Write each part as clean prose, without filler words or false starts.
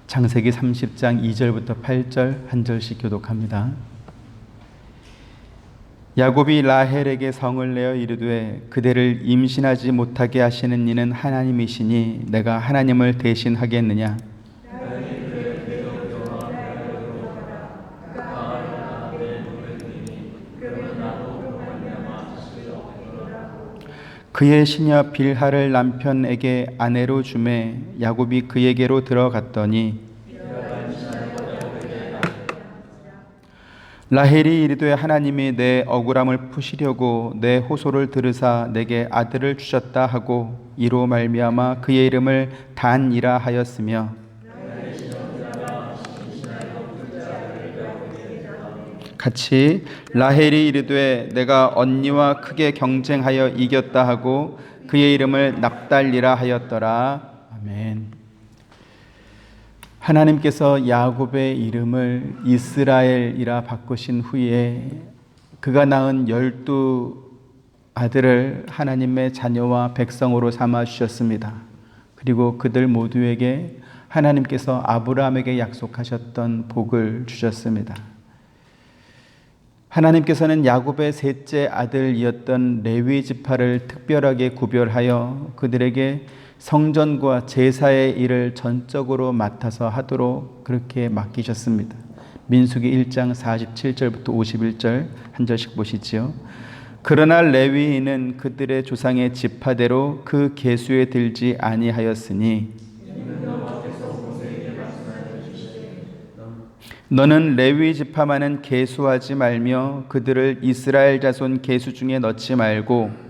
창세기 30장 2절부터 8절 한 절씩 교독합니다. 야곱이 라헬에게 성을 내어 이르되 그대를 임신하지 못하게 하시는 이는 하나님이시니 내가 하나님을 대신하겠느냐. 그의 시녀 빌하를 남편에게 아내로 주매 야곱이 그에게로 들어갔더니 라헬이 이르되 하나님이 내 억울함을 푸시려고 내 호소를 들으사 내게 아들을 주셨다 하고 이로 말미암아 그의 이름을 단이라 하였으며 같이 라헬이 이르되 내가 언니와 크게 경쟁하여 이겼다 하고 그의 이름을 납달리라 하였더라. 아멘. 하나님께서 야곱의 이름을 이스라엘이라 바꾸신 후에 그가 낳은 12아들을 하나님의 자녀와 백성으로 삼아 주셨습니다. 그리고 그들 모두에게 하나님께서 아브라함에게 약속하셨던 복을 주셨습니다. 하나님께서는 야곱의 셋째 아들이었던 레위 지파를 특별하게 구별하여 그들에게 성전과 제사의 일을 전적으로 맡아서 하도록 그렇게 맡기셨습니다. 민수기 1장 47절부터 51절 한 절씩 보시지요. 그러나 레위인은 그들의 조상의 지파대로 그 계수에 들지 아니하였으니 너는 레위 지파만은 계수하지 말며 그들을 이스라엘 자손 계수 중에 넣지 말고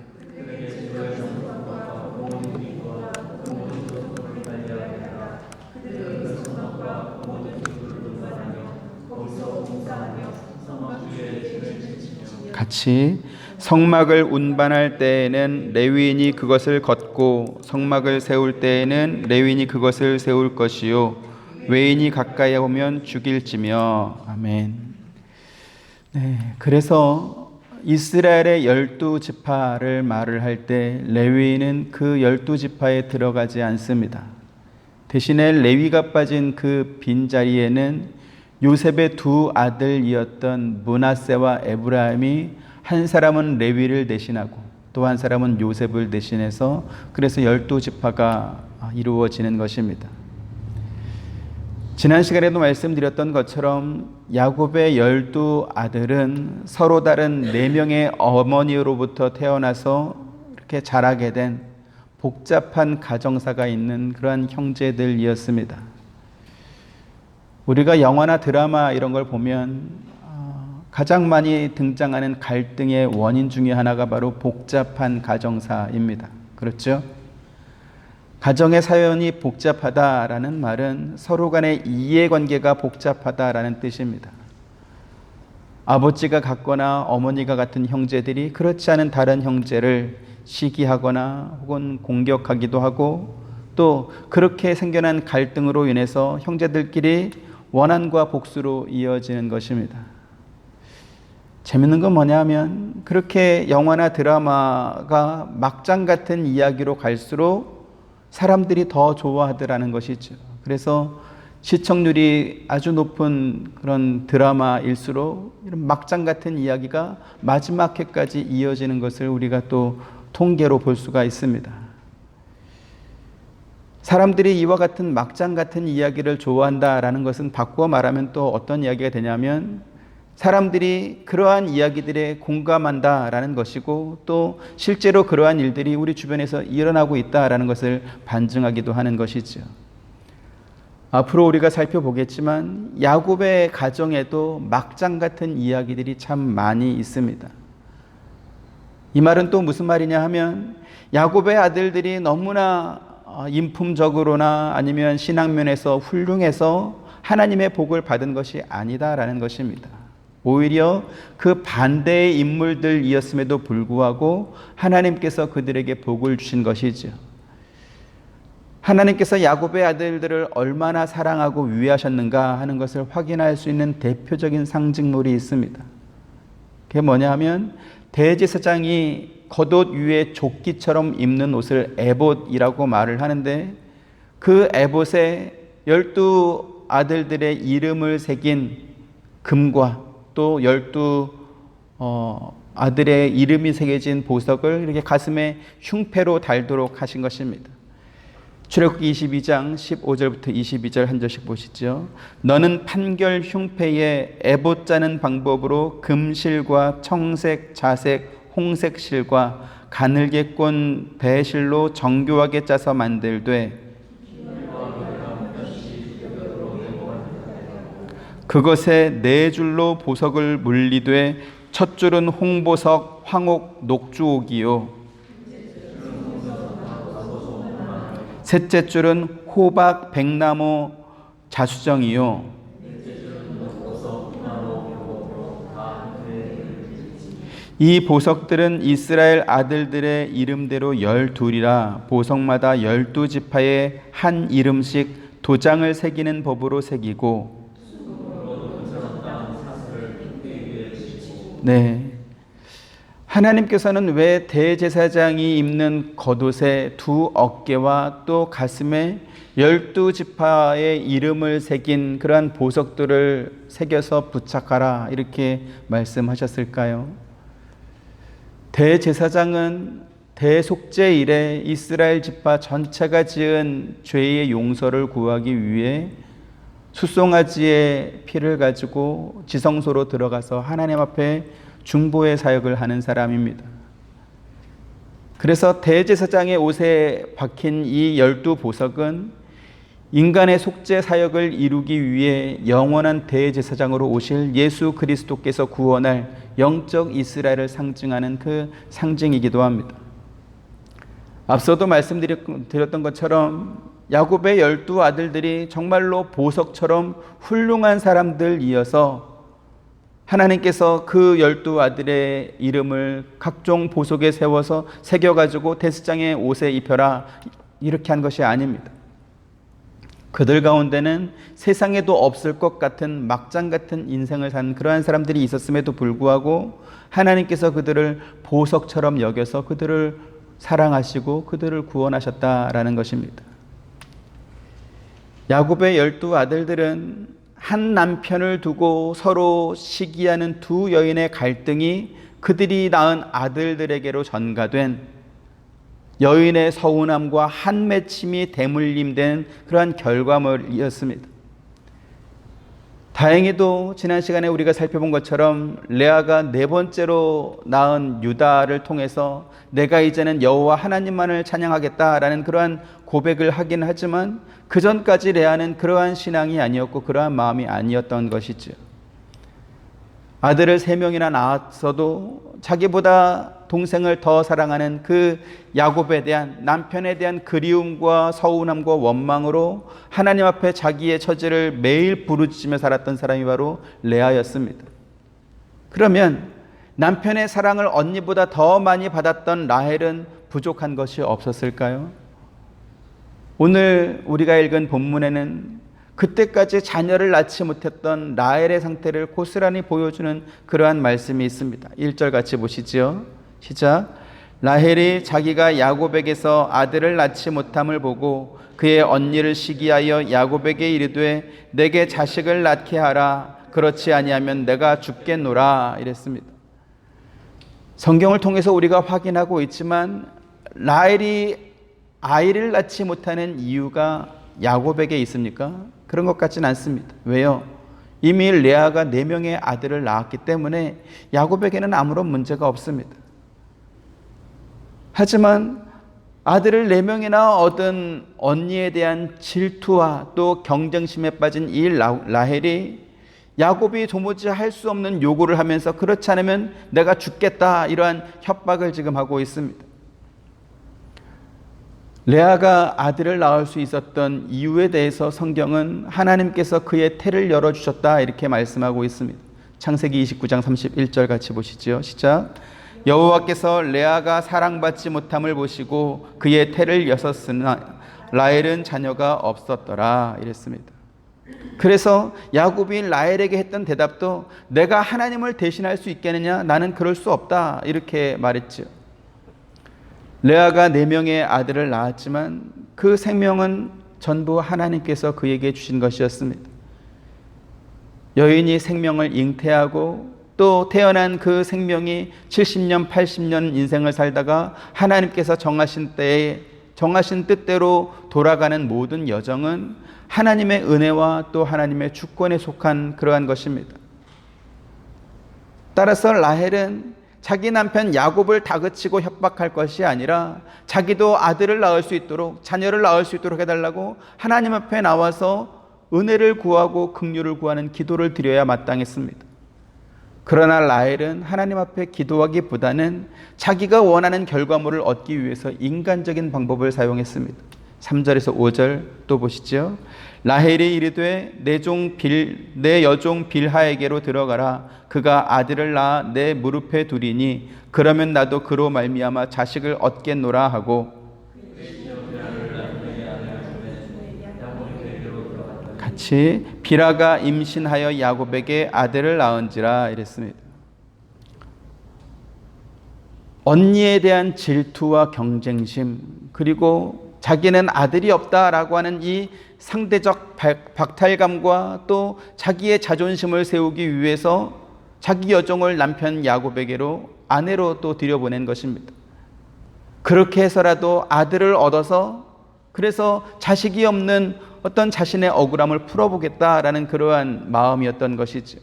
같이 성막을 운반할 때에는 레위인이 그것을 걷고 성막을 세울 때에는 레위인이 그것을 세울 것이요 외인이 가까이 오면 죽일지며. 아멘. 네, 그래서 이스라엘의 12지파를 말을 할 때 레위인은 그 12지파에 들어가지 않습니다. 대신에 레위가 빠진 그 빈자리에는 요셉의 두 아들이었던 므낫세와 에브라임이 한 사람은 레위를 대신하고 또 한 사람은 요셉을 대신해서 그래서 12지파가 이루어지는 것입니다. 지난 시간에도 말씀드렸던 것처럼 야곱의 12아들은 서로 다른 4명의 어머니로부터 태어나서 이렇게 자라게 된 복잡한 가정사가 있는 그러한 형제들이었습니다. 우리가 영화나 드라마 이런 걸 보면 가장 많이 등장하는 갈등의 원인 중에 하나가 바로 복잡한 가정사입니다. 그렇죠? 가정의 사연이 복잡하다라는 말은 서로 간의 이해관계가 복잡하다라는 뜻입니다. 아버지가 같거나 어머니가 같은 형제들이 그렇지 않은 다른 형제를 시기하거나 혹은 공격하기도 하고 또 그렇게 생겨난 갈등으로 인해서 형제들끼리 원한과 복수로 이어지는 것입니다. 재밌는 건 뭐냐면 그렇게 영화나 드라마가 막장 같은 이야기로 갈수록 사람들이 더 좋아하더라는 것이죠. 그래서 시청률이 아주 높은 그런 드라마일수록 이런 막장 같은 이야기가 마지막 회까지 이어지는 것을 우리가 또 통계로 볼 수가 있습니다. 사람들이 이와 같은 막장 같은 이야기를 좋아한다라는 것은 바꾸어 말하면 또 어떤 이야기가 되냐면 사람들이 그러한 이야기들에 공감한다라는 것이고 또 실제로 그러한 일들이 우리 주변에서 일어나고 있다라는 것을 반증하기도 하는 것이죠. 앞으로 우리가 살펴보겠지만 야곱의 가정에도 막장 같은 이야기들이 참 많이 있습니다. 이 말은 또 무슨 말이냐 하면 야곱의 아들들이 너무나 인품적으로나 아니면 신앙면에서 훌륭해서 하나님의 복을 받은 것이 아니다라는 것입니다. 오히려 그 반대의 인물들이었음에도 불구하고 하나님께서 그들에게 복을 주신 것이죠. 하나님께서 야곱의 아들들을 얼마나 사랑하고 위하셨는가 하는 것을 확인할 수 있는 대표적인 상징물이 있습니다. 그게 뭐냐 하면 대제사장이 겉옷 위에 조끼처럼 입는 옷을 에봇이라고 말을 하는데 그 에봇에 12 아들들의 이름을 새긴 금과 또 12 아들의 이름이 새겨진 보석을 이렇게 가슴에 흉패로 달도록 하신 것입니다. 출애굽기 22장 15절부터 22절 한 절씩 보시죠. 너는 판결 흉패에 에봇 짜는 방법으로 금실과 청색, 자색, 홍색 실과 가늘게 꼰 배실로 정교하게 짜서 만들되 그것에 4줄로 보석을 물리되 첫 줄은 홍보석, 황옥, 녹주옥이요 셋째 줄은 호박, 백나무, 자수정이요 이 보석들은 이스라엘 아들들의 이름대로 12이라 보석마다 12지파에 한 이름씩 도장을 새기는 법으로 새기고 네. 하나님께서는 왜 대제사장이 입는 겉옷에 2 어깨와 또 가슴에 12지파의 이름을 새긴 그러한 보석들을 새겨서 부착하라 이렇게 말씀하셨을까요? 대제사장은 대속죄 이래 이스라엘 지파 전체가 지은 죄의 용서를 구하기 위해 숫송아지의 피를 가지고 지성소로 들어가서 하나님 앞에 중보의 사역을 하는 사람입니다. 그래서 대제사장의 옷에 박힌 이 12보석은 인간의 속죄 사역을 이루기 위해 영원한 대제사장으로 오실 예수 그리스도께서 구원할 영적 이스라엘을 상징하는 그 상징이기도 합니다. 앞서도 말씀드렸던 것처럼 야곱의 12 아들들이 정말로 보석처럼 훌륭한 사람들이어서 하나님께서 그 12 아들의 이름을 각종 보석에 세워서 새겨가지고 대제사장의 옷에 입혀라 이렇게 한 것이 아닙니다. 그들 가운데는 세상에도 없을 것 같은 막장 같은 인생을 산 그러한 사람들이 있었음에도 불구하고 하나님께서 그들을 보석처럼 여겨서 그들을 사랑하시고 그들을 구원하셨다라는 것입니다. 야곱의 12 아들들은 한 남편을 두고 서로 시기하는 2 여인의 갈등이 그들이 낳은 아들들에게로 전가된 여인의 서운함과 한맺힘이 대물림된 그러한 결과물이었습니다. 다행히도 지난 시간에 우리가 살펴본 것처럼 레아가 4번째로 낳은 유다를 통해서 내가 이제는 여호와 하나님만을 찬양하겠다라는 그러한 고백을 하긴 하지만 그 전까지 레아는 그러한 신앙이 아니었고 그러한 마음이 아니었던 것이죠. 아들을 3명이나 낳았어도 자기보다 동생을 더 사랑하는 그 야곱에 대한 남편에 대한 그리움과 서운함과 원망으로 하나님 앞에 자기의 처지를 매일 부르짖으며 살았던 사람이 바로 레아였습니다. 그러면 남편의 사랑을 언니보다 더 많이 받았던 라헬은 부족한 것이 없었을까요? 오늘 우리가 읽은 본문에는 그때까지 자녀를 낳지 못했던 라헬의 상태를 고스란히 보여주는 그러한 말씀이 있습니다. 1절 같이 보시죠. 시작. 라헬이 자기가 야곱에게서 아들을 낳지 못함을 보고 그의 언니를 시기하여 야곱에게 이르되 내게 자식을 낳게 하라. 그렇지 아니하면 내가 죽겠노라. 이랬습니다. 성경을 통해서 우리가 확인하고 있지만 라헬이 아이를 낳지 못하는 이유가 야곱에게 있습니까? 그런 것 같지는 않습니다. 왜요? 이미 레아가 4명의 아들을 낳았기 때문에 야곱에게는 아무런 문제가 없습니다. 하지만 아들을 4명이나 얻은 언니에 대한 질투와 또 경쟁심에 빠진 이 라헬이 야곱이 도무지 할 수 없는 요구를 하면서 그렇지 않으면 내가 죽겠다 이러한 협박을 지금 하고 있습니다. 레아가 아들을 낳을 수 있었던 이유에 대해서 성경은 하나님께서 그의 태를 열어주셨다 이렇게 말씀하고 있습니다. 창세기 29장 31절 같이 보시죠. 시작. 여호와께서 레아가 사랑받지 못함을 보시고 그의 태를 여셨으나 라헬은 자녀가 없었더라 이랬습니다. 그래서 야곱이 라헬에게 했던 대답도 내가 하나님을 대신할 수 있겠느냐? 나는 그럴 수 없다 이렇게 말했죠. 레아가 4명의 아들을 낳았지만 그 생명은 전부 하나님께서 그에게 주신 것이었습니다. 여인이 생명을 잉태하고 또 태어난 그 생명이 70년, 80년 인생을 살다가 하나님께서 정하신 때에 정하신 뜻대로 돌아가는 모든 여정은 하나님의 은혜와 또 하나님의 주권에 속한 그러한 것입니다. 따라서 라헬은 자기 남편 야곱을 다그치고 협박할 것이 아니라 자기도 아들을 낳을 수 있도록, 자녀를 낳을 수 있도록 해달라고 하나님 앞에 나와서 은혜를 구하고 긍휼을 구하는 기도를 드려야 마땅했습니다. 그러나 라헬은 하나님 앞에 기도하기보다는 자기가 원하는 결과물을 얻기 위해서 인간적인 방법을 사용했습니다. 3절에서 5절 또 보시죠. 라헬이 이르되 내 여종 빌하에게로 들어가라. 그가 아들을 낳아 내 무릎에 두리니 그러면 나도 그로 말미암아 자식을 얻겠노라 하고, 같이 빌하가 임신하여 야곱에게 아들을 낳은지라 이랬습니다. 언니에 대한 질투와 경쟁심, 그리고 자기는 아들이 없다라고 하는 이 상대적 박탈감과 또 자기의 자존심을 세우기 위해서 자기 여종을 남편 야곱에게로 아내로 또 들여보낸 것입니다. 그렇게 해서라도 아들을 얻어서 그래서 자식이 없는 어떤 자신의 억울함을 풀어보겠다라는 그러한 마음이었던 것이죠.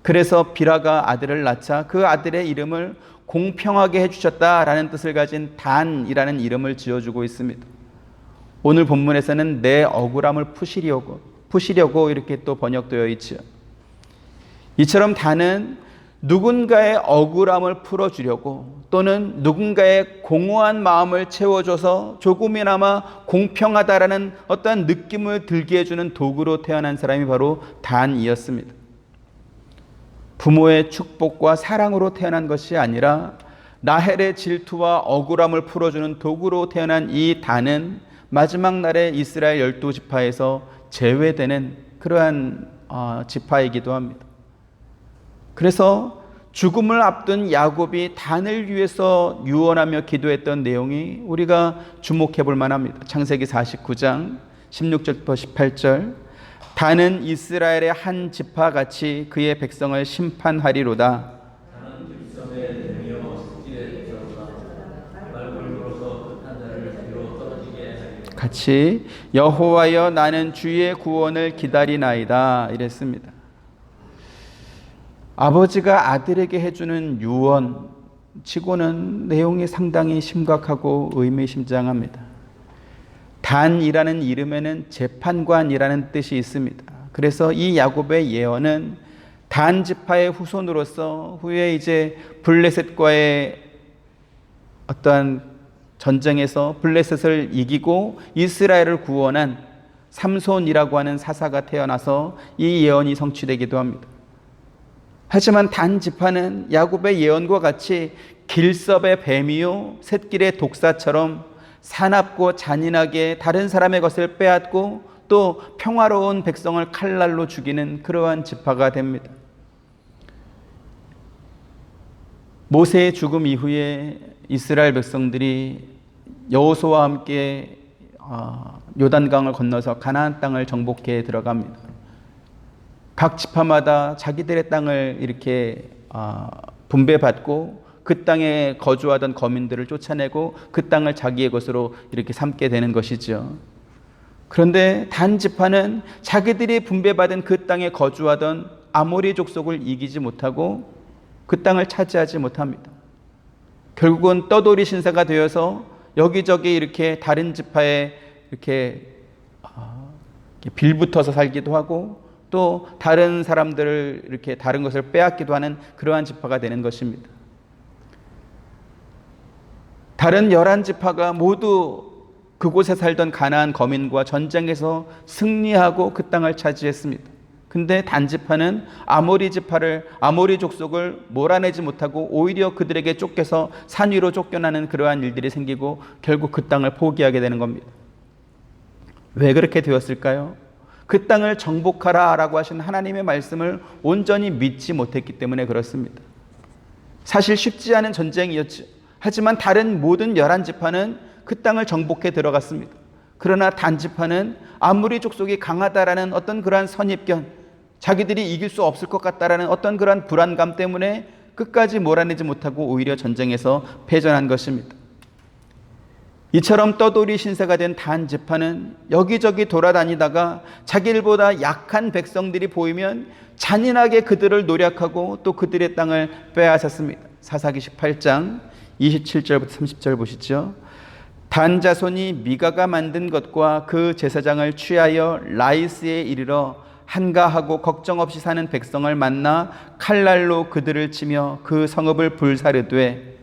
그래서 빌하가 아들을 낳자 그 아들의 이름을 공평하게 해주셨다라는 뜻을 가진 단이라는 이름을 지어주고 있습니다. 오늘 본문에서는 내 억울함을 푸시려고 이렇게 또 번역되어 있죠. 이처럼 단은 누군가의 억울함을 풀어주려고 또는 누군가의 공허한 마음을 채워줘서 조금이나마 공평하다라는 어떠한 느낌을 들게 해주는 도구로 태어난 사람이 바로 단이었습니다. 부모의 축복과 사랑으로 태어난 것이 아니라 라헬의 질투와 억울함을 풀어주는 도구로 태어난 이 단은 마지막 날에 이스라엘 12지파에서 제외되는 그러한 지파이기도 합니다. 그래서 죽음을 앞둔 야곱이 단을 위해서 유언하며 기도했던 내용이 우리가 주목해 볼 만합니다. 창세기 49장 16절부터 18절. 단은 이스라엘의 한 지파같이 그의 백성을 심판하리로다. 같이 여호와여 나는 주의 구원을 기다리나이다 이랬습니다. 아버지가 아들에게 해주는 유언 치고는 내용이 상당히 심각하고 의미심장합니다. 단이라는 이름에는 재판관이라는 뜻이 있습니다. 그래서 이 야곱의 예언은 단 지파의 후손으로서 후에 이제 블레셋과의 어떠한 전쟁에서 블레셋을 이기고 이스라엘을 구원한 삼손이라고 하는 사사가 태어나서 이 예언이 성취되기도 합니다. 하지만 단 지파는 야곱의 예언과 같이 길섭의 뱀이요 샛길의 독사처럼 사납고 잔인하게 다른 사람의 것을 빼앗고 또 평화로운 백성을 칼날로 죽이는 그러한 지파가 됩니다. 모세의 죽음 이후에 이스라엘 백성들이 여호수아와 함께 요단강을 건너서 가나안 땅을 정복해 들어갑니다. 각 지파마다 자기들의 땅을 이렇게 분배받고 그 땅에 거주하던 거민들을 쫓아내고 그 땅을 자기의 것으로 이렇게 삼게 되는 것이죠. 그런데 단 지파는 자기들이 분배받은 그 땅에 거주하던 아모리 족속을 이기지 못하고 그 땅을 차지하지 못합니다. 결국은 떠돌이 신사가 되어서 여기저기 이렇게 다른 지파에 이렇게 빌붙어서 살기도 하고 또 다른 사람들을 이렇게 다른 것을 빼앗기도 하는 그러한 지파가 되는 것입니다. 다른 11지파가 모두 그곳에 살던 가나안 거민과 전쟁에서 승리하고 그 땅을 차지했습니다. 근데 단지파는 아모리 족속을 몰아내지 못하고 오히려 그들에게 쫓겨서 산 위로 쫓겨나는 그러한 일들이 생기고 결국 그 땅을 포기하게 되는 겁니다. 왜 그렇게 되었을까요? 그 땅을 정복하라라고 하신 하나님의 말씀을 온전히 믿지 못했기 때문에 그렇습니다. 사실 쉽지 않은 전쟁이었죠. 하지만 다른 모든 11지파는 그 땅을 정복해 들어갔습니다. 그러나 단 지파는 아무리 족속이 강하다라는 어떤 그러한 선입견, 자기들이 이길 수 없을 것 같다라는 어떤 그러한 불안감 때문에 끝까지 몰아내지 못하고 오히려 전쟁에서 패전한 것입니다. 이처럼 떠돌이 신세가 된 단 지파는 여기저기 돌아다니다가 자기들보다 약한 백성들이 보이면 잔인하게 그들을 노략하고 또 그들의 땅을 빼앗았습니다. 사사기 18장 27절부터 30절 보시죠. 단 자손이 미가가 만든 것과 그 제사장을 취하여 라이스에 이르러 한가하고 걱정 없이 사는 백성을 만나 칼날로 그들을 치며 그 성읍을 불사르되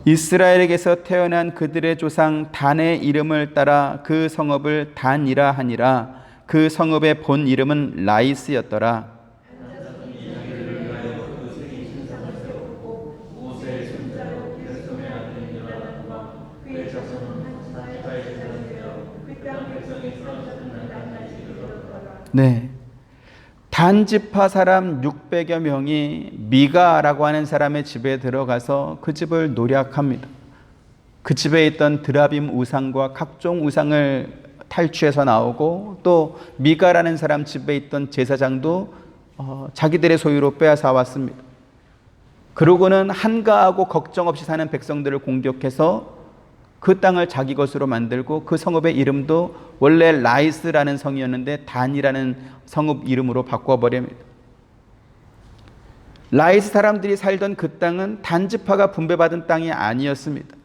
이스라엘에게서 태어난 그들의 조상 단의 이름을 따라 그 성읍을 단이라 하니라. 그 성읍의 본 이름은 라이스였더라. 네, 단지파 사람 600여 명이 미가라고 하는 사람의 집에 들어가서 그 집을 노략합니다. 그 집에 있던 드라빔 우상과 각종 우상을 탈취해서 나오고 또 미가라는 사람 집에 있던 제사장도 자기들의 소유로 빼앗아 왔습니다. 그러고는 한가하고 걱정 없이 사는 백성들을 공격해서 그 땅을 자기 것으로 만들고 그 성읍의 이름도 원래 라이스라는 성이었는데 단이라는 성읍 이름으로 바꿔버립니다. 라이스 사람들이 살던 그 땅은 단지파가 분배받은 땅이 아니었습니다.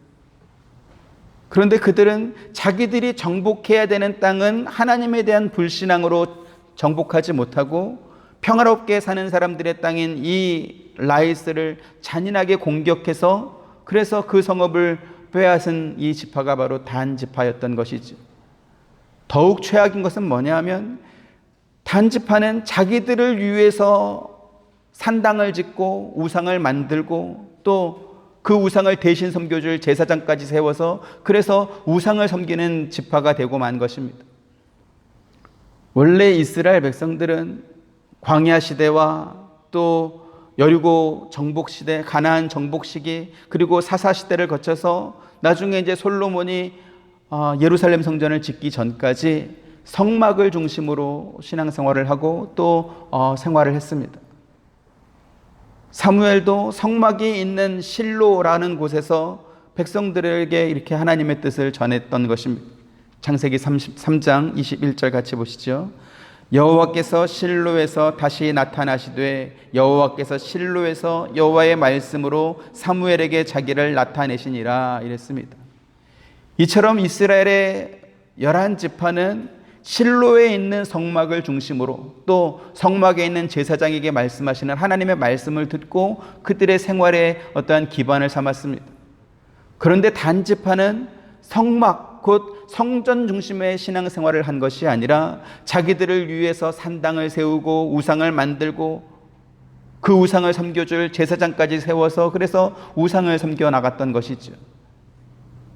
그런데 그들은 자기들이 정복해야 되는 땅은 하나님에 대한 불신앙으로 정복하지 못하고 평화롭게 사는 사람들의 땅인 이 라이스를 잔인하게 공격해서 그래서 그 성읍을 빼앗은 이 지파가 바로 단 지파였던 것이죠. 더욱 최악인 것은 뭐냐 하면 단 지파는 자기들을 위해서 산당을 짓고 우상을 만들고 또 그 우상을 대신 섬겨줄 제사장까지 세워서 그래서 우상을 섬기는 지파가 되고 만 것입니다. 원래 이스라엘 백성들은 광야 시대와 또 여리고 정복 시대, 가나안 정복 시기, 그리고 사사 시대를 거쳐서 나중에 이제 솔로몬이 예루살렘 성전을 짓기 전까지 성막을 중심으로 신앙생활을 하고 또 생활을 했습니다. 사무엘도 성막이 있는 실로라는 곳에서 백성들에게 이렇게 하나님의 뜻을 전했던 것입니다. 창세기 33장 21절 같이 보시죠. 여호와께서 실로에서 다시 나타나시되 여호와께서 실로에서 여호와의 말씀으로 사무엘에게 자기를 나타내시니라 이랬습니다. 이처럼 이스라엘의 11지파는 실로에 있는 성막을 중심으로 또 성막에 있는 제사장에게 말씀하시는 하나님의 말씀을 듣고 그들의 생활에 어떠한 기반을 삼았습니다. 그런데 단지파는 성막 곧 성전 중심의 신앙생활을 한 것이 아니라 자기들을 위해서 산당을 세우고 우상을 만들고 그 우상을 섬겨줄 제사장까지 세워서 그래서 우상을 섬겨 나갔던 것이죠.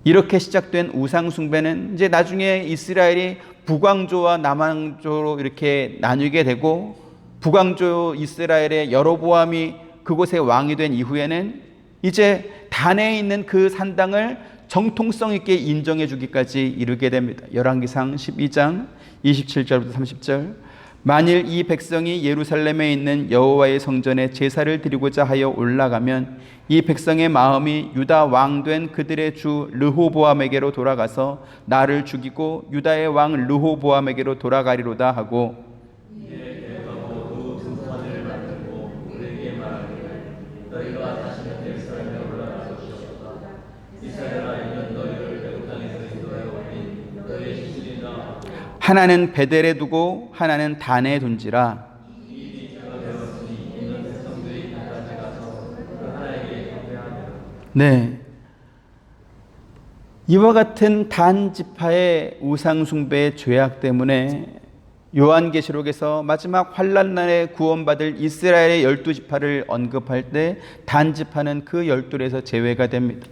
이렇게 시작된 우상 숭배는 이제 나중에 이스라엘이 북왕조와 남왕조로 이렇게 나뉘게 되고 북왕조 이스라엘의 여로보암이 그곳의 왕이 된 이후에는 이제 단에 있는 그 산당을 정통성 있게 인정해 주기까지 이르게 됩니다. 열왕기상 12장 27절부터 30절. 만일 이 백성이 예루살렘에 있는 여호와의 성전에 제사를 드리고자 하여 올라가면 이 백성의 마음이 유다 왕 된 그들의 주 르호보암에게로 돌아가서 나를 죽이고 유다의 왕 르호보암에게로 돌아가리로다 하고 하나는 베델에 두고 하나는 단에 둔지라. 네, 이와 같은 단 지파의 우상 숭배의 죄악 때문에 요한계시록에서 마지막 환난 날에 구원받을 이스라엘의 12지파를 언급할 때 단 지파는 그 12에서 제외가 됩니다.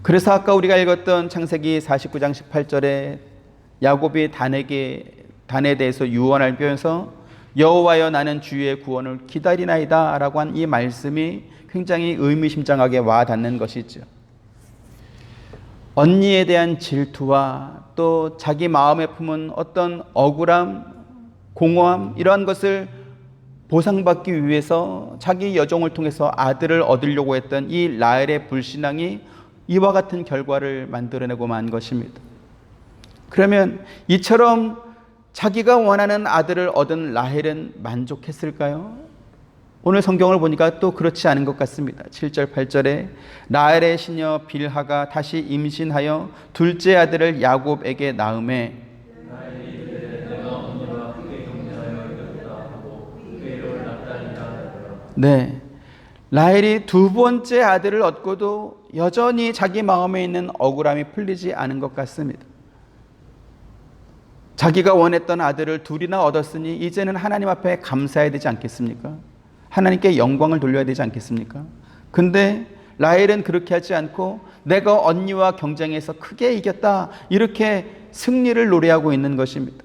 그래서 아까 우리가 읽었던 창세기 49장 18절에 야곱이 단에 대해서 유언을 빼면서 여호와여 나는 주의 구원을 기다리나이다 라고 한 이 말씀이 굉장히 의미심장하게 와닿는 것이죠. 언니에 대한 질투와 또 자기 마음에 품은 어떤 억울함, 공허함 이러한 것을 보상받기 위해서 자기 여종을 통해서 아들을 얻으려고 했던 이 라헬의 불신앙이 이와 같은 결과를 만들어내고 만 것입니다. 그러면 이처럼 자기가 원하는 아들을 얻은 라헬은 만족했을까요? 오늘 성경을 보니까 또 그렇지 않은 것 같습니다. 7절 8절에 라헬의 시녀 빌하가 다시 임신하여 둘째 아들을 야곱에게 낳음에 네, 라헬이 두 번째 아들을 얻고도 여전히 자기 마음에 있는 억울함이 풀리지 않은 것 같습니다. 자기가 원했던 아들을 둘이나 얻었으니 이제는 하나님 앞에 감사해야 되지 않겠습니까? 하나님께 영광을 돌려야 되지 않겠습니까? 근데 라헬은 그렇게 하지 않고 내가 언니와 경쟁해서 크게 이겼다 이렇게 승리를 노래하고 있는 것입니다.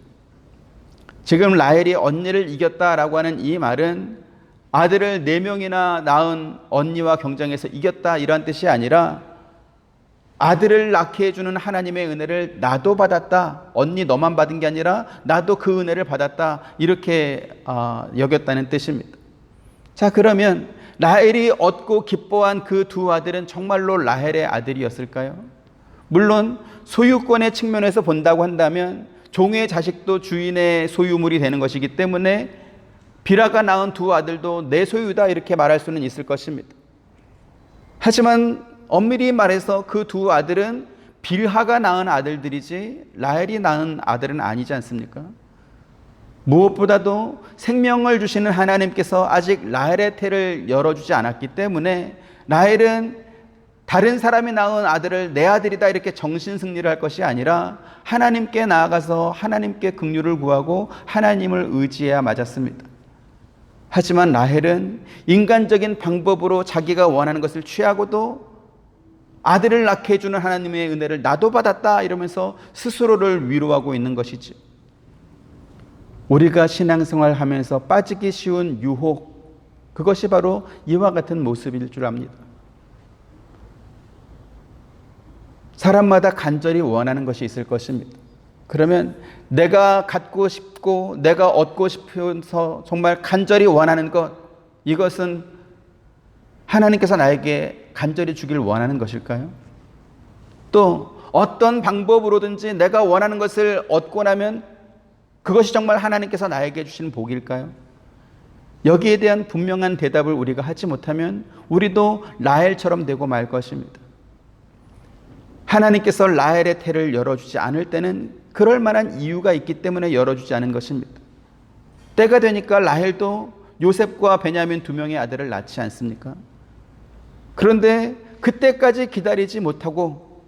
지금 라헬이 언니를 이겼다라고 하는 이 말은 아들을 4명이나 낳은 언니와 경쟁해서 이겼다 이런 뜻이 아니라 아들을 낳게 해주는 하나님의 은혜를 나도 받았다. 언니 너만 받은 게 아니라 나도 그 은혜를 받았다. 이렇게 여겼다는 뜻입니다. 자, 그러면 라헬이 얻고 기뻐한 그 두 아들은 정말로 라헬의 아들이었을까요? 물론 소유권의 측면에서 본다고 한다면 종의 자식도 주인의 소유물이 되는 것이기 때문에 빌하가 낳은 두 아들도 내 소유다 이렇게 말할 수는 있을 것입니다. 하지만 엄밀히 말해서 그 두 아들은 빌하가 낳은 아들들이지 라헬이 낳은 아들은 아니지 않습니까? 무엇보다도 생명을 주시는 하나님께서 아직 라헬의 태를 열어주지 않았기 때문에 라헬은 다른 사람이 낳은 아들을 내 아들이다 이렇게 정신승리를 할 것이 아니라 하나님께 나아가서 하나님께 긍휼을 구하고 하나님을 의지해야 맞았습니다. 하지만 라헬은 인간적인 방법으로 자기가 원하는 것을 취하고도 아들을 낳게 해주는 하나님의 은혜를 나도 받았다 이러면서 스스로를 위로하고 있는 것이지. 우리가 신앙생활 하면서 빠지기 쉬운 유혹, 그것이 바로 이와 같은 모습일 줄 압니다. 사람마다 간절히 원하는 것이 있을 것입니다. 그러면 내가 갖고 싶고 내가 얻고 싶어서 정말 간절히 원하는 것, 이것은 하나님께서 나에게 간절히 주길 원하는 것일까요? 또 어떤 방법으로든지 내가 원하는 것을 얻고 나면 그것이 정말 하나님께서 나에게 주신 복일까요? 여기에 대한 분명한 대답을 우리가 하지 못하면 우리도 라헬처럼 되고 말 것입니다. 하나님께서 라헬의 태를 열어주지 않을 때는 그럴 만한 이유가 있기 때문에 열어주지 않은 것입니다. 때가 되니까 라헬도 요셉과 베냐민 2명의 아들을 낳지 않습니까? 그런데 그때까지 기다리지 못하고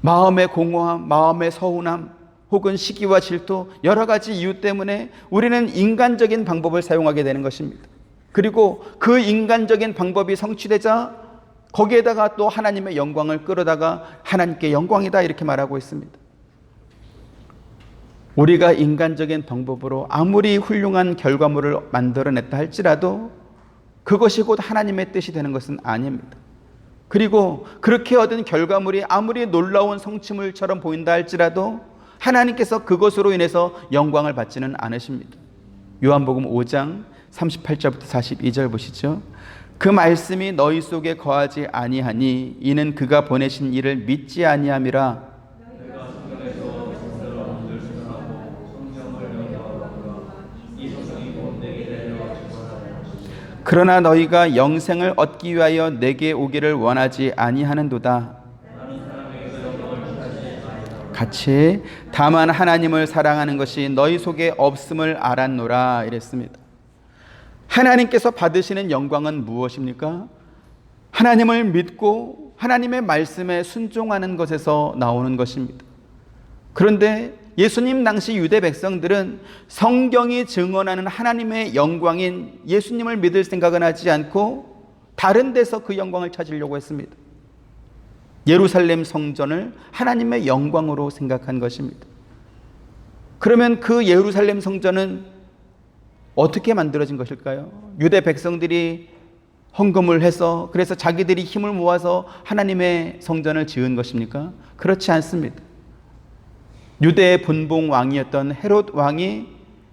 마음의 공허함, 마음의 서운함, 혹은 시기와 질투, 여러 가지 이유 때문에 우리는 인간적인 방법을 사용하게 되는 것입니다. 그리고 그 인간적인 방법이 성취되자 거기에다가 또 하나님의 영광을 끌어다가 하나님께 영광이다 이렇게 말하고 있습니다. 우리가 인간적인 방법으로 아무리 훌륭한 결과물을 만들어냈다 할지라도 그것이 곧 하나님의 뜻이 되는 것은 아닙니다. 그리고 그렇게 얻은 결과물이 아무리 놀라운 성취물처럼 보인다 할지라도 하나님께서 그것으로 인해서 영광을 받지는 않으십니다. 요한복음 5장 38절부터 42절 보시죠. 그 말씀이 너희 속에 거하지 아니하니 이는 그가 보내신 이를 믿지 아니함이라. 그러나 너희가 영생을 얻기 위하여 내게 오기를 원하지 아니하는도다. 같이 다만 하나님을 사랑하는 것이 너희 속에 없음을 알았노라 이랬습니다. 하나님께서 받으시는 영광은 무엇입니까? 하나님을 믿고 하나님의 말씀에 순종하는 것에서 나오는 것입니다. 그런데 예수님 당시 유대 백성들은 성경이 증언하는 하나님의 영광인 예수님을 믿을 생각은 하지 않고 다른 데서 그 영광을 찾으려고 했습니다. 예루살렘 성전을 하나님의 영광으로 생각한 것입니다. 그러면 그 예루살렘 성전은 어떻게 만들어진 것일까요? 유대 백성들이 헌금을 해서 그래서 자기들이 힘을 모아서 하나님의 성전을 지은 것입니까? 그렇지 않습니다. 유대의 분봉 왕이었던 헤롯 왕이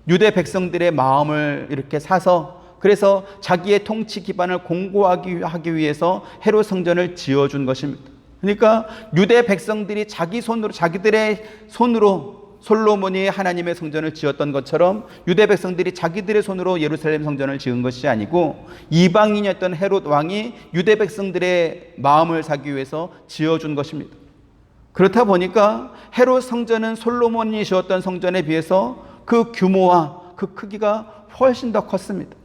유대 백성들의 마음을 이렇게 사서 그래서 자기의 통치 기반을 공고하기 위해서 헤롯 성전을 지어준 것입니다. 그러니까 유대 백성들이 자기들의 손으로 솔로몬이 하나님의 성전을 지었던 것처럼 유대 백성들이 자기들의 손으로 예루살렘 성전을 지은 것이 아니고 이방인이었던 헤롯 왕이 유대 백성들의 마음을 사기 위해서 지어준 것입니다. 그렇다 보니까 헤롯 성전은 솔로몬이 지었던 성전에 비해서 그 규모와 그 크기가 훨씬 더 컸습니다.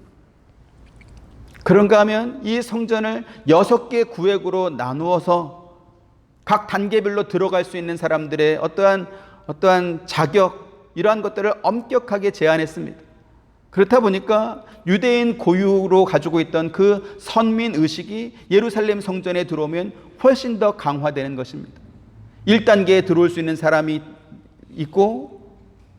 그런가 하면 이 성전을 6개 구획으로 나누어서 각 단계별로 들어갈 수 있는 사람들의 어떠한 자격, 이러한 것들을 엄격하게 제한했습니다. 그렇다 보니까 유대인 고유로 가지고 있던 그 선민 의식이 예루살렘 성전에 들어오면 훨씬 더 강화되는 것입니다. 1단계에 들어올 수 있는 사람이 있고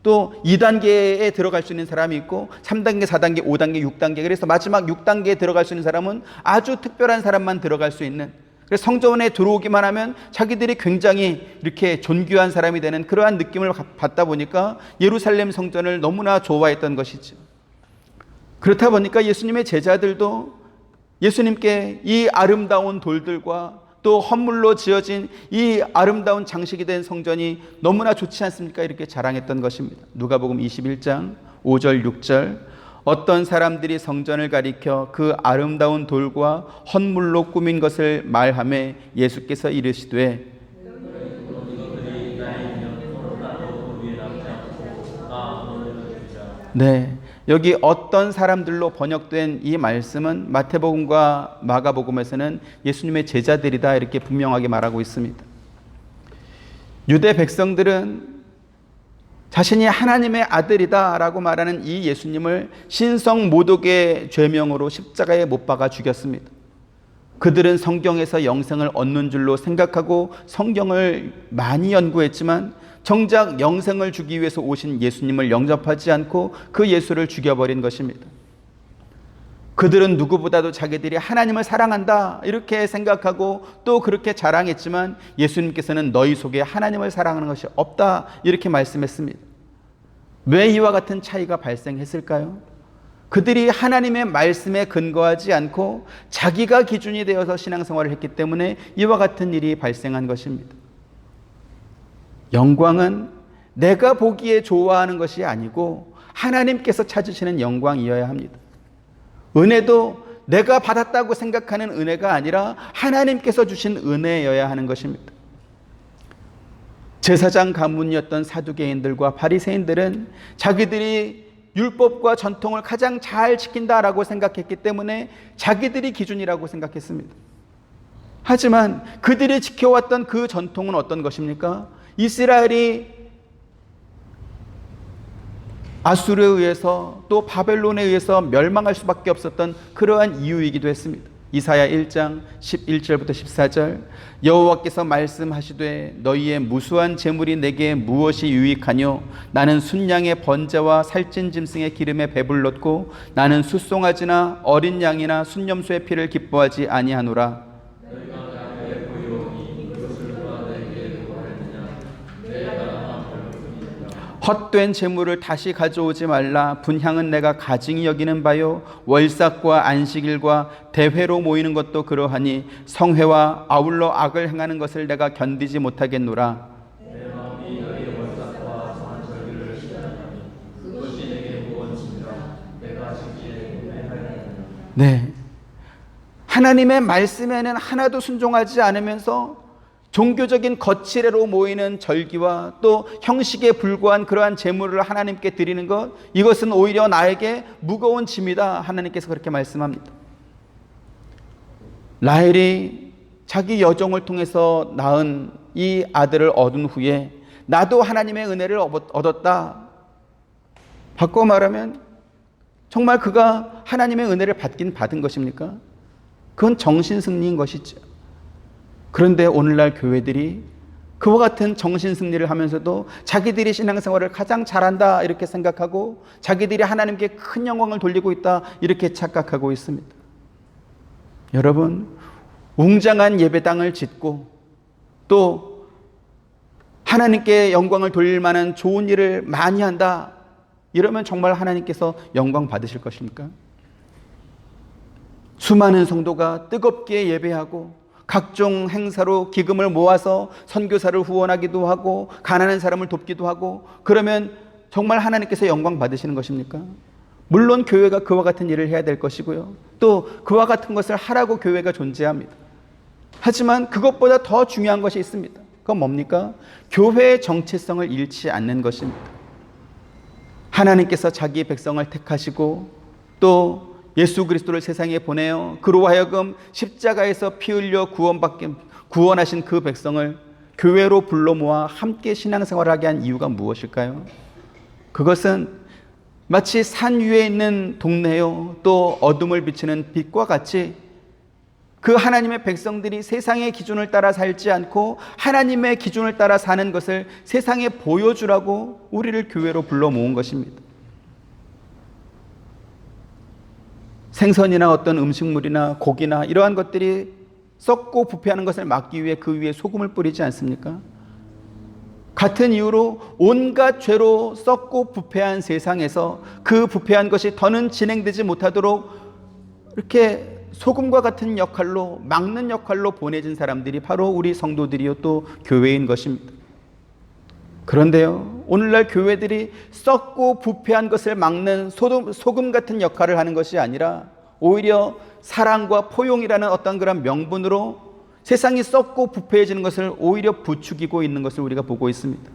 또 2단계에 들어갈 수 있는 사람이 있고 3단계, 4단계, 5단계, 6단계, 그래서 마지막 6단계에 들어갈 수 있는 사람은 아주 특별한 사람만 들어갈 수 있는, 그래서 성전에 들어오기만 하면 자기들이 굉장히 이렇게 존귀한 사람이 되는 그러한 느낌을 받다 보니까 예루살렘 성전을 너무나 좋아했던 것이죠. 그렇다 보니까 예수님의 제자들도 예수님께 이 아름다운 돌들과 또 헌물로 지어진 이 아름다운 장식이 된 성전이 너무나 좋지 않습니까? 이렇게 자랑했던 것입니다. 누가복음 21장 5절 6절 어떤 사람들이 성전을 가리켜 그 아름다운 돌과 헌물로 꾸민 것을 말하매 예수께서 이르시되 네, 여기 어떤 사람들로 번역된 이 말씀은 마태복음과 마가복음에서는 예수님의 제자들이다 이렇게 분명하게 말하고 있습니다. 유대 백성들은 자신이 하나님의 아들이다 라고 말하는 이 예수님을 신성모독의 죄명으로 십자가에 못 박아 죽였습니다. 그들은 성경에서 영생을 얻는 줄로 생각하고 성경을 많이 연구했지만 정작 영생을 주기 위해서 오신 예수님을 영접하지 않고 그 예수를 죽여버린 것입니다. 그들은 누구보다도 자기들이 하나님을 사랑한다 이렇게 생각하고 또 그렇게 자랑했지만 예수님께서는 너희 속에 하나님을 사랑하는 것이 없다 이렇게 말씀했습니다. 왜 이와 같은 차이가 발생했을까요? 그들이 하나님의 말씀에 근거하지 않고 자기가 기준이 되어서 신앙생활을 했기 때문에 이와 같은 일이 발생한 것입니다. 영광은 내가 보기에 좋아하는 것이 아니고 하나님께서 찾으시는 영광이어야 합니다. 은혜도 내가 받았다고 생각하는 은혜가 아니라 하나님께서 주신 은혜여야 하는 것입니다. 제사장 가문이었던 사두개인들과 바리새인들은 자기들이 율법과 전통을 가장 잘 지킨다라고 생각했기 때문에 자기들이 기준이라고 생각했습니다. 하지만 그들이 지켜왔던 그 전통은 어떤 것입니까? 이스라엘이 아수르에 의해서 또 바벨론에 의해서 멸망할 수밖에 없었던 그러한 이유이기도 했습니다. 이사야 1장 11절부터 14절 여호와께서 말씀하시되 너희의 무수한 재물이 내게 무엇이 유익하뇨? 나는 순양의 번제와 살찐 짐승의 기름에 배불렀고 나는 숫송아지나 어린 양이나 순념소의 피를 기뻐하지 아니하노라. 헛된 재물을 다시 가져오지 말라. 분향은 내가 가증히 여기는 바요 월삭과 안식일과 대회로 모이는 것도 그러하니 성회와 아울러 악을 행하는 것을 내가 견디지 못하겠노라. 네, 하나님의 말씀에는 하나도 순종하지 않으면서 종교적인 거칠애로 모이는 절기와 또 형식에 불과한 그러한 제물을 하나님께 드리는 것, 이것은 오히려 나에게 무거운 짐이다. 하나님께서 그렇게 말씀합니다. 라헬이 자기 여종을 통해서 낳은 이 아들을 얻은 후에 나도 하나님의 은혜를 얻었다. 바꿔 말하면 정말 그가 하나님의 은혜를 받긴 받은 것입니까? 그건 정신승리인 것이죠. 그런데 오늘날 교회들이 그와 같은 정신승리를 하면서도 자기들이 신앙생활을 가장 잘한다 이렇게 생각하고 자기들이 하나님께 큰 영광을 돌리고 있다 이렇게 착각하고 있습니다. 여러분, 웅장한 예배당을 짓고 또 하나님께 영광을 돌릴 만한 좋은 일을 많이 한다 이러면 정말 하나님께서 영광 받으실 것입니까? 수많은 성도가 뜨겁게 예배하고 각종 행사로 기금을 모아서 선교사를 후원하기도 하고 가난한 사람을 돕기도 하고 그러면 정말 하나님께서 영광 받으시는 것입니까? 물론 교회가 그와 같은 일을 해야 될 것이고요. 또 그와 같은 것을 하라고 교회가 존재합니다. 하지만 그것보다 더 중요한 것이 있습니다. 그건 뭡니까? 교회의 정체성을 잃지 않는 것입니다. 하나님께서 자기 백성을 택하시고 또 예수 그리스도를 세상에 보내어 그로 하여금 십자가에서 피 흘려 구원하신 그 백성을 교회로 불러 모아 함께 신앙생활을 하게 한 이유가 무엇일까요? 그것은 마치 산 위에 있는 동네요 또 어둠을 비추는 빛과 같이 그 하나님의 백성들이 세상의 기준을 따라 살지 않고 하나님의 기준을 따라 사는 것을 세상에 보여주라고 우리를 교회로 불러 모은 것입니다. 생선이나 어떤 음식물이나 고기나 이러한 것들이 썩고 부패하는 것을 막기 위해 그 위에 소금을 뿌리지 않습니까? 같은 이유로 온갖 죄로 썩고 부패한 세상에서 그 부패한 것이 더는 진행되지 못하도록 이렇게 소금과 같은 역할로 막는 역할로 보내진 사람들이 바로 우리 성도들이요 또 교회인 것입니다. 그런데요, 오늘날 교회들이 썩고 부패한 것을 막는 소금 같은 역할을 하는 것이 아니라 오히려 사랑과 포용이라는 어떤 그런 명분으로 세상이 썩고 부패해지는 것을 오히려 부추기고 있는 것을 우리가 보고 있습니다.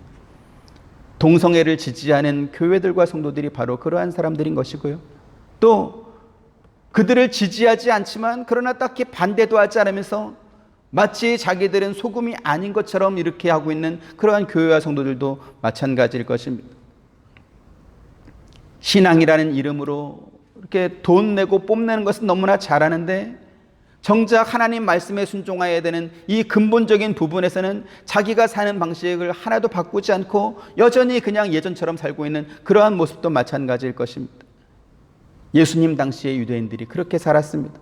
동성애를 지지하는 교회들과 성도들이 바로 그러한 사람들인 것이고요. 또 그들을 지지하지 않지만 그러나 딱히 반대도 하지 않으면서 마치 자기들은 소금이 아닌 것처럼 이렇게 하고 있는 그러한 교회와 성도들도 마찬가지일 것입니다. 신앙이라는 이름으로 이렇게 돈 내고 뽐내는 것은 너무나 잘하는데 정작 하나님 말씀에 순종해야 되는 이 근본적인 부분에서는 자기가 사는 방식을 하나도 바꾸지 않고 여전히 그냥 예전처럼 살고 있는 그러한 모습도 마찬가지일 것입니다. 예수님 당시의 유대인들이 그렇게 살았습니다.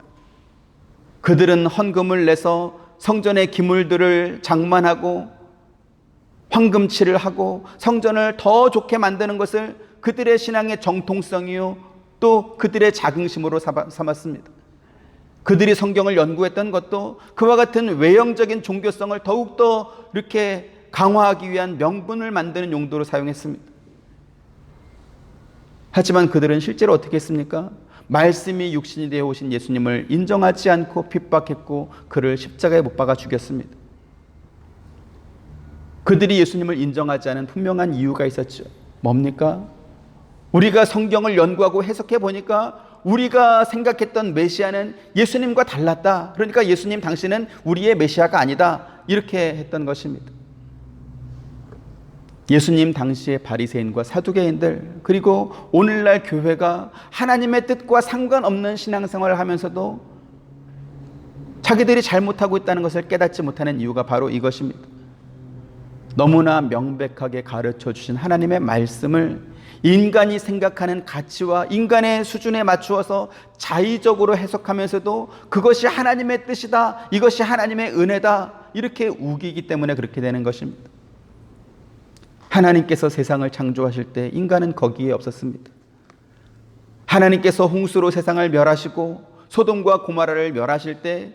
그들은 헌금을 내서 성전의 기물들을 장만하고 황금칠을 하고 성전을 더 좋게 만드는 것을 그들의 신앙의 정통성이요 또 그들의 자긍심으로 삼았습니다. 그들이 성경을 연구했던 것도 그와 같은 외형적인 종교성을 더욱더 이렇게 강화하기 위한 명분을 만드는 용도로 사용했습니다. 하지만 그들은 실제로 어떻게 했습니까? 말씀이 육신이 되어 오신 예수님을 인정하지 않고 핍박했고 그를 십자가에 못 박아 죽였습니다. 그들이 예수님을 인정하지 않은 분명한 이유가 있었죠. 뭡니까? 우리가 성경을 연구하고 해석해 보니까 우리가 생각했던 메시아는 예수님과 달랐다. 그러니까 예수님 당신은 우리의 메시아가 아니다. 이렇게 했던 것입니다. 예수님 당시의 바리새인과 사두개인들 그리고 오늘날 교회가 하나님의 뜻과 상관없는 신앙생활을 하면서도 자기들이 잘못하고 있다는 것을 깨닫지 못하는 이유가 바로 이것입니다. 너무나 명백하게 가르쳐 주신 하나님의 말씀을 인간이 생각하는 가치와 인간의 수준에 맞추어서 자의적으로 해석하면서도 그것이 하나님의 뜻이다, 이것이 하나님의 은혜다 이렇게 우기기 때문에 그렇게 되는 것입니다. 하나님께서 세상을 창조하실 때 인간은 거기에 없었습니다. 하나님께서 홍수로 세상을 멸하시고 소돔과 고모라를 멸하실 때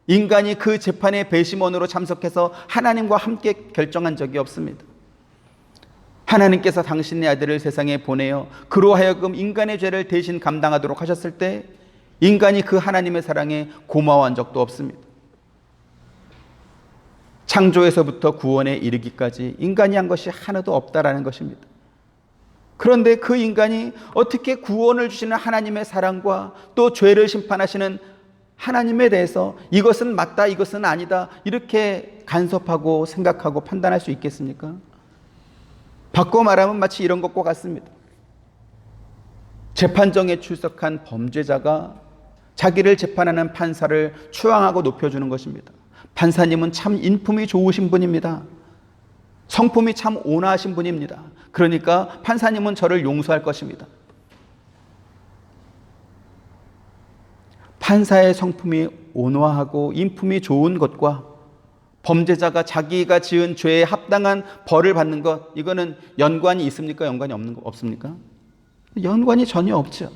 인간이 그 재판의 배심원으로 참석해서 하나님과 함께 결정한 적이 없습니다. 하나님께서 당신의 아들을 세상에 보내어 그로 하여금 인간의 죄를 대신 감당하도록 하셨을 때 인간이 그 하나님의 사랑에 고마워한 적도 없습니다. 창조에서부터 구원에 이르기까지 인간이 한 것이 하나도 없다라는 것입니다. 그런데 그 인간이 어떻게 구원을 주시는 하나님의 사랑과 또 죄를 심판하시는 하나님에 대해서 이것은 맞다, 이것은 아니다 이렇게 간섭하고 생각하고 판단할 수 있겠습니까? 바꿔 말하면 마치 이런 것과 같습니다. 재판정에 출석한 범죄자가 자기를 재판하는 판사를 추앙하고 높여주는 것입니다. 판사님은 참 인품이 좋으신 분입니다. 성품이 참 온화하신 분입니다. 그러니까 판사님은 저를 용서할 것입니다. 판사의 성품이 온화하고 인품이 좋은 것과 범죄자가 자기가 지은 죄에 합당한 벌을 받는 것, 이거는 연관이 있습니까? 연관이 없습니까? 연관이 전혀 없죠.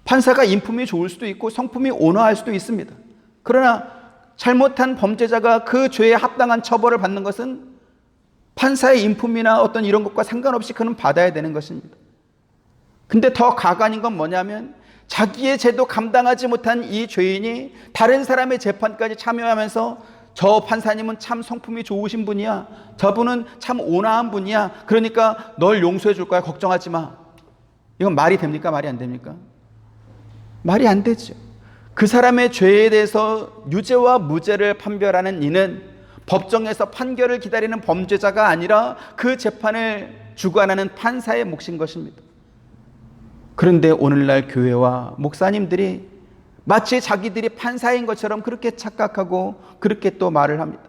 판사가 인품이 좋을 수도 있고 성품이 온화할 수도 있습니다. 그러나 잘못한 범죄자가 그 죄에 합당한 처벌을 받는 것은 판사의 인품이나 어떤 이런 것과 상관없이 그는 받아야 되는 것입니다. 근데 더 가관인 건 뭐냐면 자기의 죄도 감당하지 못한 이 죄인이 다른 사람의 재판까지 참여하면서 저 판사님은 참 성품이 좋으신 분이야. 저분은 참 온화한 분이야. 그러니까 널 용서해 줄 거야. 걱정하지 마. 이건 말이 됩니까? 말이 안 됩니까? 말이 안 되죠. 그 사람의 죄에 대해서 유죄와 무죄를 판별하는 이는 법정에서 판결을 기다리는 범죄자가 아니라 그 재판을 주관하는 판사의 몫인 것입니다. 그런데 오늘날 교회와 목사님들이 마치 자기들이 판사인 것처럼 그렇게 착각하고 그렇게 또 말을 합니다.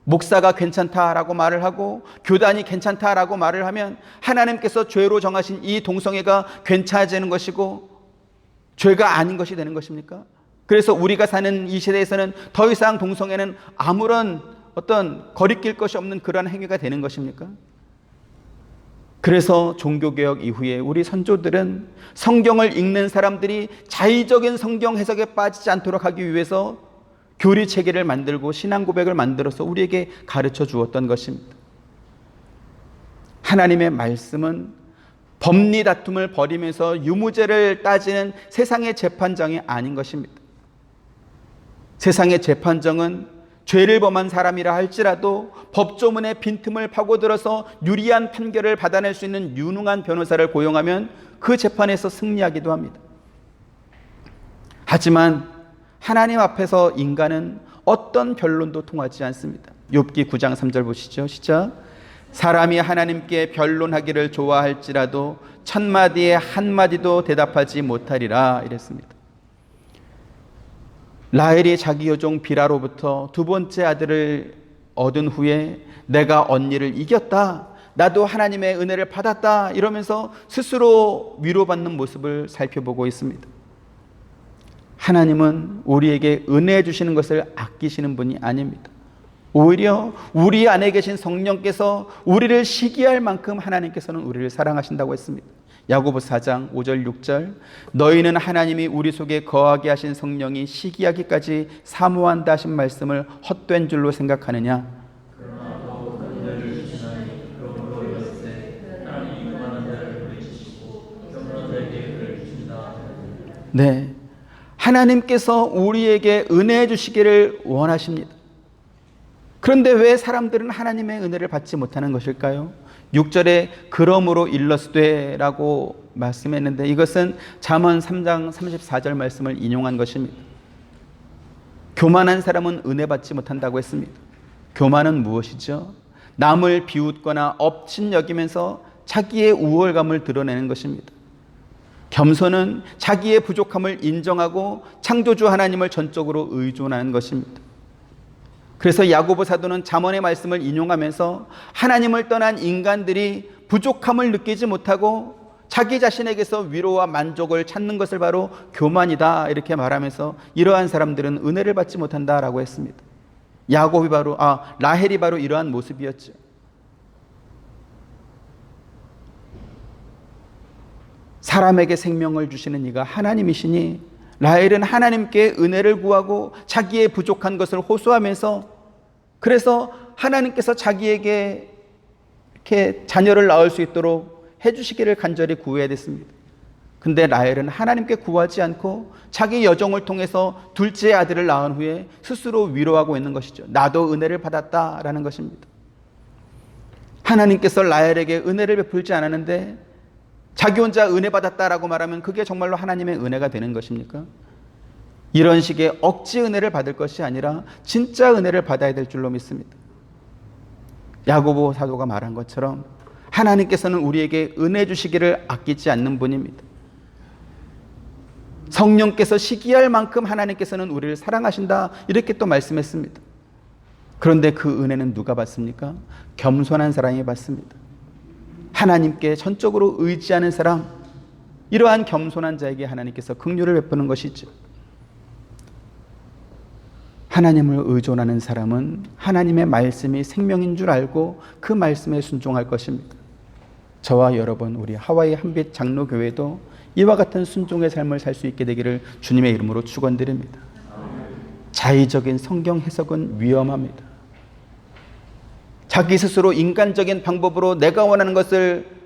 목사가 괜찮다라고 말을 하고 교단이 괜찮다라고 말을 하면 하나님께서 죄로 정하신 이 동성애가 괜찮아지는 것이고 죄가 아닌 것이 되는 것입니까? 그래서 우리가 사는 이 시대에서는 더 이상 동성애는 아무런 어떤 거리낄 것이 없는 그러한 행위가 되는 것입니까? 그래서 종교개혁 이후에 우리 선조들은 성경을 읽는 사람들이 자의적인 성경 해석에 빠지지 않도록 하기 위해서 교리체계를 만들고 신앙고백을 만들어서 우리에게 가르쳐 주었던 것입니다. 하나님의 말씀은 법리 다툼을 벌이면서 유무죄를 따지는 세상의 재판정이 아닌 것입니다. 세상의 재판정은 죄를 범한 사람이라 할지라도 법조문의 빈틈을 파고들어서 유리한 판결을 받아낼 수 있는 유능한 변호사를 고용하면 그 재판에서 승리하기도 합니다. 하지만 하나님 앞에서 인간은 어떤 변론도 통하지 않습니다. 욥기 9장 3절 보시죠. 시작. 사람이 하나님께 변론하기를 좋아할지라도 천마디에 한마디도 대답하지 못하리라 이랬습니다. 라헬이 자기 여종 비라로부터 두 번째 아들을 얻은 후에 내가 언니를 이겼다, 나도 하나님의 은혜를 받았다 이러면서 스스로 위로받는 모습을 살펴보고 있습니다. 하나님은 우리에게 은혜 주시는 것을 아끼시는 분이 아닙니다. 오히려 우리 안에 계신 성령께서 우리를 시기할 만큼 하나님께서는 우리를 사랑하신다고 했습니다. 야고보 4장 5절 6절 너희는 하나님이 우리 속에 거하게 하신 성령이 시기하기까지 사모한다 하신 말씀을 헛된 줄로 생각하느냐? 네, 하나님께서 우리에게 은혜 주시기를 원하십니다. 그런데 왜 사람들은 하나님의 은혜를 받지 못하는 것일까요? 6절에 그러므로 일렀으되 라고 말씀했는데 이것은 잠언 3장 34절 말씀을 인용한 것입니다. 교만한 사람은 은혜 받지 못한다고 했습니다. 교만은 무엇이죠? 남을 비웃거나 업친 여기면서 자기의 우월감을 드러내는 것입니다. 겸손은 자기의 부족함을 인정하고 창조주 하나님을 전적으로 의존하는 것입니다. 그래서 야고보 사도는 잠언의 말씀을 인용하면서 하나님을 떠난 인간들이 부족함을 느끼지 못하고 자기 자신에게서 위로와 만족을 찾는 것을 바로 교만이다 이렇게 말하면서 이러한 사람들은 은혜를 받지 못한다라고 했습니다. 라헬이 바로 이러한 모습이었죠. 사람에게 생명을 주시는 이가 하나님이시니 라헬은 하나님께 은혜를 구하고 자기의 부족한 것을 호소하면서 그래서 하나님께서 자기에게 이렇게 자녀를 낳을 수 있도록 해주시기를 간절히 구해야 됐습니다. 근데 라헬은 하나님께 구하지 않고 자기 여종을 통해서 둘째 아들을 낳은 후에 스스로 위로하고 있는 것이죠. 나도 은혜를 받았다라는 것입니다. 하나님께서 라헬에게 은혜를 베풀지 않았는데 자기 혼자 은혜 받았다라고 말하면 그게 정말로 하나님의 은혜가 되는 것입니까? 이런 식의 억지 은혜를 받을 것이 아니라 진짜 은혜를 받아야 될 줄로 믿습니다. 야고보 사도가 말한 것처럼 하나님께서는 우리에게 은혜 주시기를 아끼지 않는 분입니다. 성령께서 시기할 만큼 하나님께서는 우리를 사랑하신다 이렇게 또 말씀했습니다. 그런데 그 은혜는 누가 받습니까? 겸손한 사람이 받습니다. 하나님께 전적으로 의지하는 사람, 이러한 겸손한 자에게 하나님께서 긍휼을 베푸는 것이죠. 하나님을 의존하는 사람은 하나님의 말씀이 생명인 줄 알고 그 말씀에 순종할 것입니다. 저와 여러분, 우리 하와이 한빛 장로교회도 이와 같은 순종의 삶을 살 수 있게 되기를 주님의 이름으로 축원드립니다. 자의적인 성경 해석은 위험합니다. 자기 스스로 인간적인 방법으로 내가 원하는 것을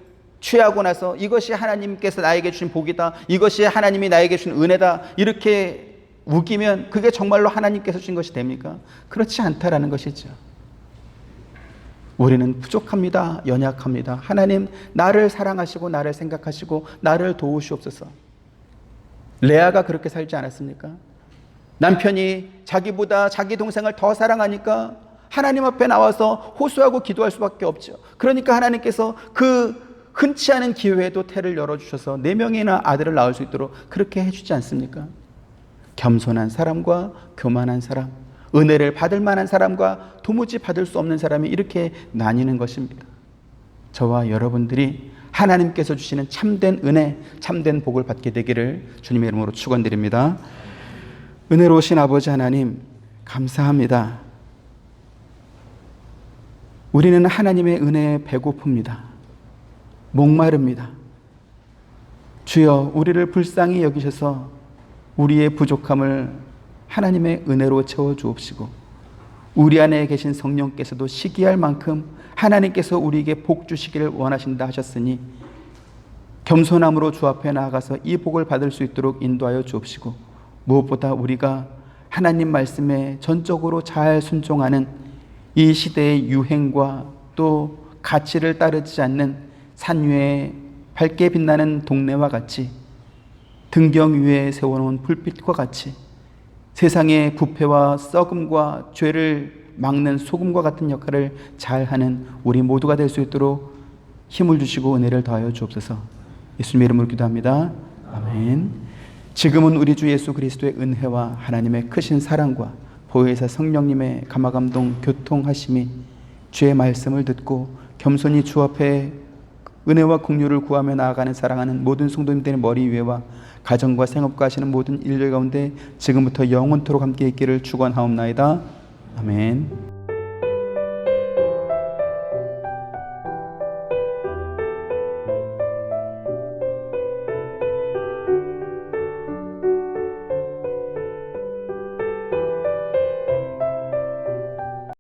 취하고 나서 이것이 하나님께서 나에게 주신 복이다, 이것이 하나님이 나에게 주신 은혜다, 이렇게 우기면 그게 정말로 하나님께서 주신 것이 됩니까? 그렇지 않다라는 것이죠. 우리는 부족합니다. 연약합니다. 하나님, 나를 사랑하시고 나를 생각하시고 나를 도우시옵소서. 레아가 그렇게 살지 않았습니까? 남편이 자기보다 자기 동생을 더 사랑하니까 하나님 앞에 나와서 호소하고 기도할 수밖에 없죠. 그러니까 하나님께서 그 흔치 않은 기회에도 태를 열어주셔서 4명이나 아들을 낳을 수 있도록 그렇게 해주지 않습니까? 겸손한 사람과 교만한 사람, 은혜를 받을 만한 사람과 도무지 받을 수 없는 사람이 이렇게 나뉘는 것입니다. 저와 여러분들이 하나님께서 주시는 참된 은혜, 참된 복을 받게 되기를 주님의 이름으로 축원드립니다. 은혜로우신 아버지 하나님, 감사합니다. 우리는 하나님의 은혜에 배고픕니다. 목마릅니다. 주여, 우리를 불쌍히 여기셔서 우리의 부족함을 하나님의 은혜로 채워주옵시고, 우리 안에 계신 성령께서도 시기할 만큼 하나님께서 우리에게 복 주시기를 원하신다 하셨으니 겸손함으로 주 앞에 나아가서 이 복을 받을 수 있도록 인도하여 주옵시고, 무엇보다 우리가 하나님 말씀에 전적으로 잘 순종하는 이 시대의 유행과 또 가치를 따르지 않는 산 위에 밝게 빛나는 동네와 같이, 등경 위에 세워놓은 불빛과 같이 세상의 부패와 썩음과 죄를 막는 소금과 같은 역할을 잘하는 우리 모두가 될 수 있도록 힘을 주시고 은혜를 더하여 주옵소서. 예수님의 이름으로 기도합니다. 아멘. 지금은 우리 주 예수 그리스도의 은혜와 하나님의 크신 사랑과 보혜사 성령님의 감화감동 교통하심이 주의 말씀을 듣고 겸손히 주 앞에 은혜와 긍휼을 구하며 나아가는 사랑하는 모든 성도님들의 머리 위에와 가정과 생업과 하시는 모든 일들 가운데 지금부터 영원토록 함께 있기를 축원하옵나이다. 아멘.